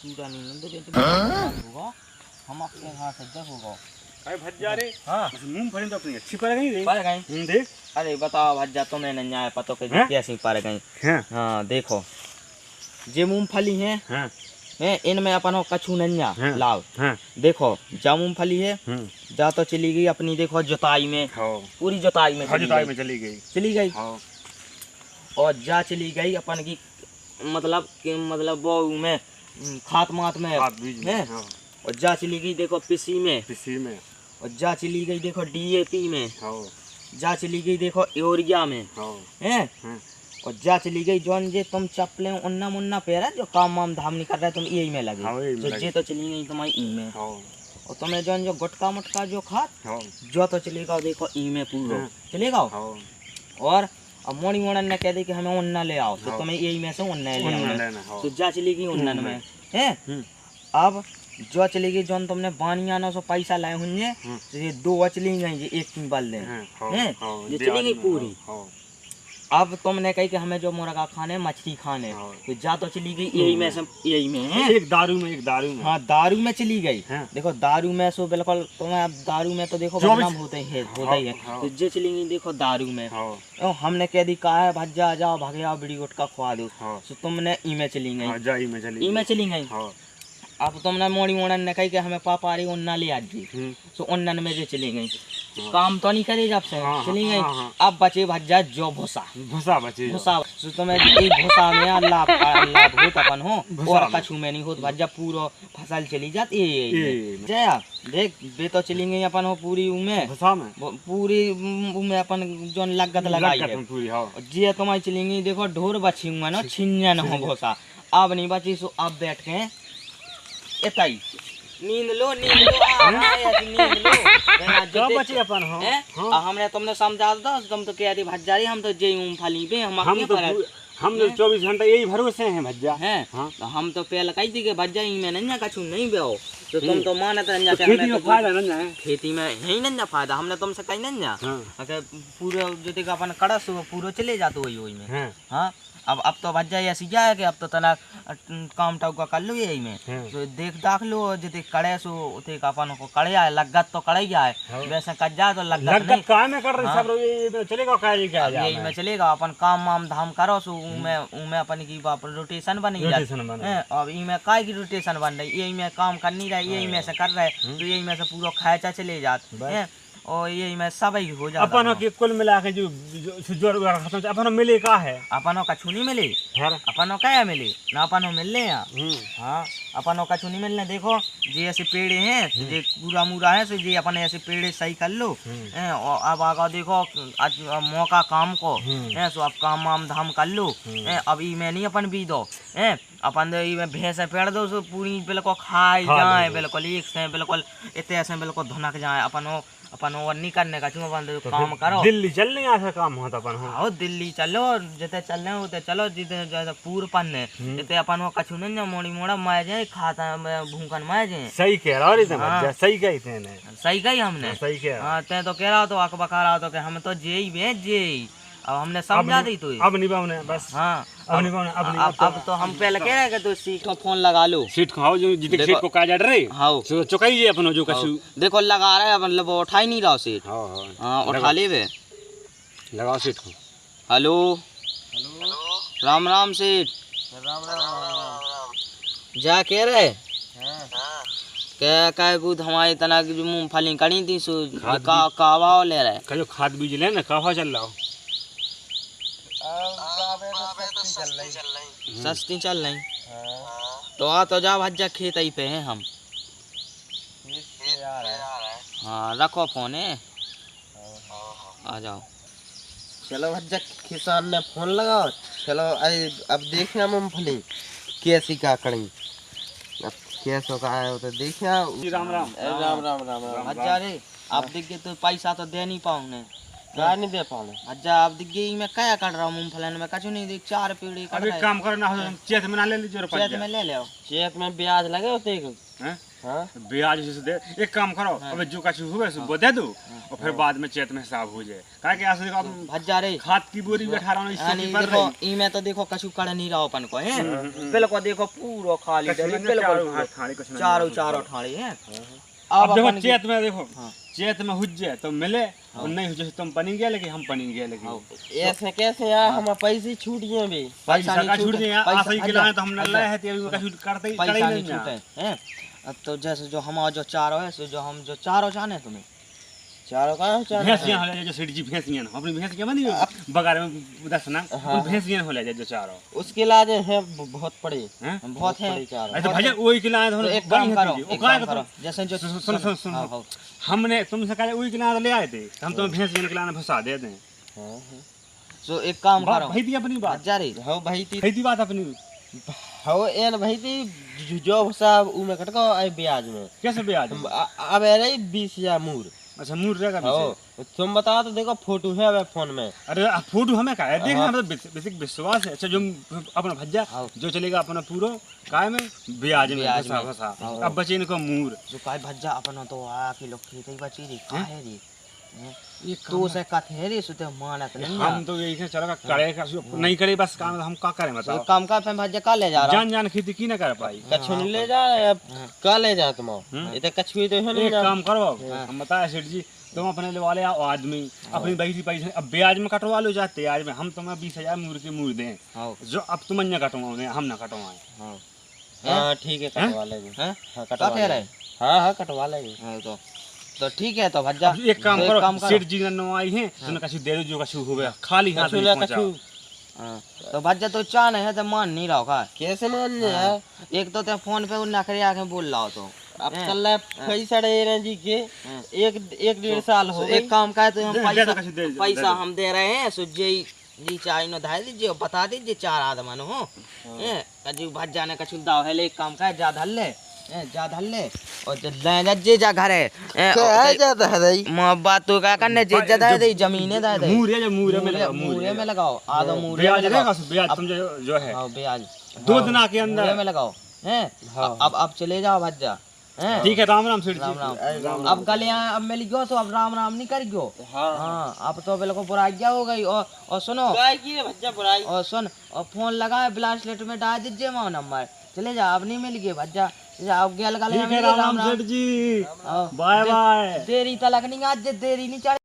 पूरा नहीं होगा हम अपने हाथ से जब होगा। अरे भज्जा रे, हाँ मूंगफली तो अपनी अच्छी पड़ गई रे। पड़ गई देख। अरे बताओ भज्जा तुम्हें नहीं आया पता कैसी पड़ गई। हाँ देखो ये मूंगफली है इनमें अपन हो कछु नहीं लाभ। देखो जा मूंगफली है जा तो चली गई अपनी देखो जुताई में पूरी जुताई में चली गई और जा चली गई अपन की मतलब वो में खात मात में है और जा चली गई देखो पिसी में और जा चली गई देखो डीएपी में जा चली गई देखो यूरिया में है और जा चली गई जौन जे तुम चप्पलें उन्ना मुन्ना पैरा जो काम वाम धाम नहीं कर रहा है तुम यही में लगे तो जे तो चली गई तुम्हारी ई में और तुम्हें जौन जो गुटका मुटका जो खा जो तो चलेगा देखो ई में पूरा चलेगा। और अब मोड़ी मोड़न ने कह दी कि हमें उन्ना ले आओ तो तुम्हें यही में से उन्ना ले आओ तो जा चली गई उन्नन में है। अब जो चली गई जौन तुमने बानिया ना सो पैसा लाए हुए तो ये दो चली गई एक की बल हैं ये चली गई पूरी। अब तुमने कही कि हमें जो मुर्गा खाने मछली खाने तो जा तो चली गई यही में है एक दारू में हाँ दारू में चली गई। देखो दारू में सो बिल्कुल तुम्हें अब दारू में तो देखो बदनाम होता ही है तो जे चली गई देखो दारू में हमने कह दी कहा है भज्जा जाओ भागे आओ बीड़ी गुटका खुआ दो तो तुमने ई में चली गई ई में चली गई। अब तुमने मोड़ी मोड़न ने कही कि हमें पापा रही उन्ना ले आज जी तो उन्नन में जे चली गई काम तो नहीं करे जब से चली गई। अब बचे भज्जा जो भूसा तो तुम्हें भूसा में अल्लाह भूत अपन हो और कछु में नहीं हो भज्जा पूरा फसल चली जाती जया देख बे तो चली गई अपन हो पूरी पूरी में अपन जो लागत लगाई है जी तुम्हारी चली गई देखो ढोर बची हुआ ना छिंजन हो भूसा अब नहीं बची सो अब बैठ के एताई नींद लो नींद लो जो बचे अपन हो हमने तुमने समझा दो तुम तो कह रही भज्जा रही हम तो जे मूंगफली पे हम तो 24 घंटा यही भरोसे हैं भज्जा हैं तो हम तो पहले कही थी कि भज्जा ही में नहीं कछु नहीं बेओ तो तुम तो मानत नहीं कि खेती में फायदा नहीं है खेती में यही नहीं फायदा हमने तुमसे कही नहीं अगर पूरा जो देखा अपन कड़स पूरा चले जाते वही में। हाँ अब तो भज्जा ऐसी क्या है कि अब तो तना काम टाउ का कर लो यही में तो देख दाख लो जैसे कड़े सो देख अपन को कड़े आए लगत तो कड़े जाए वैसे कट जाए तो लगत नहीं काम में कर रहे सब ये चलेगा क्या यही में चलेगा अपन काम वाम धाम करो सो उमे अपन की रोटेशन बनी जाए। अब ई में काय की रोटेशन बन रही यही में काम करनी रही यही में से कर रहे तो यही में से पूरा खायचा चले जाते और यही में सब ही हो जाता अपनों के कुल मिला के जो अपनों मिले का है अपनों का छुनी मिले अपनों क्या मिले ना अपनों मिलने हाँ अपनों का छुनी मिलने देखो जे ऐसे पेड़ हैं जे पूरा मूरा है सो जे अपन ऐसे पेड़ सही कर लो और अब आगा देखो आज मौका काम को सो अब काम वाम धाम कर लो अब ई में नहीं अपन बी दो अपन ई में भैंस पेड़ दो सो पूरी बिल्कुल खाई जाए बिल्कुल एक से बिल्कुल इतने से बिल्कुल धुनक जाए अपन और नहीं करने का चुम अपन काम करो दिल्ली चलने ऐसा काम होता अपन हो दिल्ली चलो जते चलने होते चलो जिते पूर पन्ने जते अपन वो कछु नहीं मोड़ी मोड़ा माय जाए खाता भूखन माय जाए सही कह रहा है सही कही हमने सही कह हां ते तो कह रहा तो अक बका रहा तो कि हम तो जेई बे जेई अब हमने समझा दी तो अब नहीं पाऊने बस हाँ अब तो हम पहले कह रहे कि तो सीट को फोन लगा लो सीट खाओ जो जिते सीट को का जा रहे हां तो चुकाइए अपन जो कछु देखो लगा रहा है मतलब वो उठा ही नहीं रहा सीट हां उठा ले बे लगाओ सीट को हेलो राम राम सेठ जा कह रहे क्या गुद हमारी तना की जो मूंगफली कड़ी थी सो कावा ले रहा है जो खाद बीज ले ना कावा चल रहा हो सस्ती चल रही तो तो जा भज्जा खेत ही पे हैं हम हाँ रखो फोन है आ जाओ चलो भज्जा किसान ने फोन लगाओ चलो अब देखना मूंगफली कैसी का कड़ी अब कैसो का है तो देखना राम राम राम राम राम राम भज्जा रे आप देखिए तो पैसा तो दे नहीं पाऊंगे क्या नहीं दे पाऊंगे अच्छा आप देखिए मैं क्या कर रहा हूँ मूंगफली में कछु नहीं देख 4 पेड़ी अभी काम करना हो चेत में ना ले लीजिए चेत में ले ले चेत में ब्याज लगे होते हैं ब्याज से दे एक काम करो अबे जो कछु हुए सो वो दे दो और फिर बाद में चेत में हिसाब हो जाए। काहे कि ऐसे देखो आप भज्जा रे खाद की बोरी भी 18 19 यानी की पड़ देखो रही। ई में तो देखो कछु कड़ नहीं रहा अपन को है बिल्कुल देखो पूरा खाली डरी बिल्कुल चारों ठाड़ी है। अब देखो अपन की- चेत में देखो हाँ। चेत में हुज जाए तो मिले और नहीं हुजे तुम पनी गया लेकिन हम पनी गया लेकिन ऐसे कैसे यार हम पैसे छूट गए भी पैसा का छूट छूटे, दिया पैसा- आसे खिलाए तो हमने लाए है तो अभी कछु करते ही पैसा करे नहीं नहीं छूटे हैं। अब तो जैसे जो हमारा जो चारों है सो जो हम जो चारों जाने तुम्हें चारों का भैंसियां हो जाए जो सिटी जी भैंसियां अपनी भैंस के बनी बगार में दसना हाँ। उन भैंसियां हो जाए जो चारों उसके इलाज है बहुत पड़े हैं बहुत है। पड़े चारों। ऐसे भैया वही खिलाए तो तो एक बड़ी काम है करो तुझे। एक वो काहे काम का करो जैसे जो सुन हाँ, हाँ, हमने तुमसे कहा वही खिलाए ले आए थे हम तुम्हें भैंसियां खिलाने फंसा देते हैं। हाँ, हाँ। सो एक काम करो भाई थी अपनी बात भज्जा रे हो भाई ती भाई थी बात अपनी हो एन भाई ती जो साहब उ में कटको आई ब्याज में कैसे ब्याज अब आ रही 20,000 मूर अच्छा मूर रहेगा हो पीछे तुम बताओ तो देखो फोटो है अब फोन में अरे फोटो हमें का है देख हाँ। हमें तो बेसिक विश्वास है अच्छा जो अपना भज्जा हाँ। जो चलेगा अपना पूरा काय में ब्याज में ब्याज फंसा में। फंसा हाँ। अब बचे इनको मूर जो काय भज्जा अपन तो आ कि लोग खेती बची रे हैं? काहे रे हैं? ये तो से कथे रे सुते मानत नहीं हम तो यही चलेगा करे का नहीं करे बस काम हम का करें तो बताओ एक काम कर फिर भज्जा का ले जा रहा जान जान खेती की ना कर पाई कछु नहीं ले जा अब का ले जा तुम हम्म। ये तो कछु ही तो है नहीं एक ना। काम करो हम बताया सेठ जी तुम अपने ले वाले आओ आदमी अपनी बही पैसे अब ब्याज में कटवा लो जाते आज में हम तुम्हें 20,000 मूर के मूर दें हाँ जो अब तुम अन्य कटवाओ हम ना कटवाएं हाँ हाँ ठीक है कटवा लेंगे हैं हाँ का कटवा कह रहे लेंगे हाँ हाँ कटवा लेंगे हाँ, तो ठीक है तो भज्जा अब एक काम तो करो सेठ जी ने आई है तुमने कछु दे दो जो कछु हो गया खाली हाथ कछु नहीं ना पहुंचाओ कछु हाँ, तो भज्जा तो चाह नहीं है तो मान नहीं रहा का कैसे मानने यार एक तो ते फोन पे नखरे आके बोल रहा हो तो अब कल पैसा रहे ना जी के हाँ। एक 1.5 साल हो सो गए एक काम का तो हम दे पैसा दो कछु दे दो, पैसा दे दो। हम दे रहे हैं सो जी चाय नो धाय दीजिए बता दीजिए 4 आदमन हो हैं कजू भज्जा ने कछु दाव है ले एक काम का जा धल ले जा धल ले और ले जे जा घर है क्या जाता है भाई मोहब्बत तो क्या करने जे जा दे दे जमीने दे दे मूर है जो मूर में लगाओ मूरे में लगाओ आधा मूरे ब्याज में रहेगा लगाओ ब्याज तुम जो है हाँ ब्याज 2 दिन के मूरे अंदर में लगाओ हैं हाँ। अब चले जाओ भज्जा हैं ठीक है राम राम सेठ राम जी राम अब गलियां अब मिल गयो तो अब राम राम नहीं कर गयो हाँ हाँ अब तो बिल्कुल बुरा आज्ञा हो गई और सुनो काय की रे भज्जा बुराई और सुन और फोन लगा ब्लास्टलेट में डाल दीजिए माओ नंबर चले जा अब नहीं मिल गए भज्जा अब गया लगा ठीक है राम राम सेठ जी हाँ। बाय बाय देरी तलक नहीं आज देरी नहीं चढ़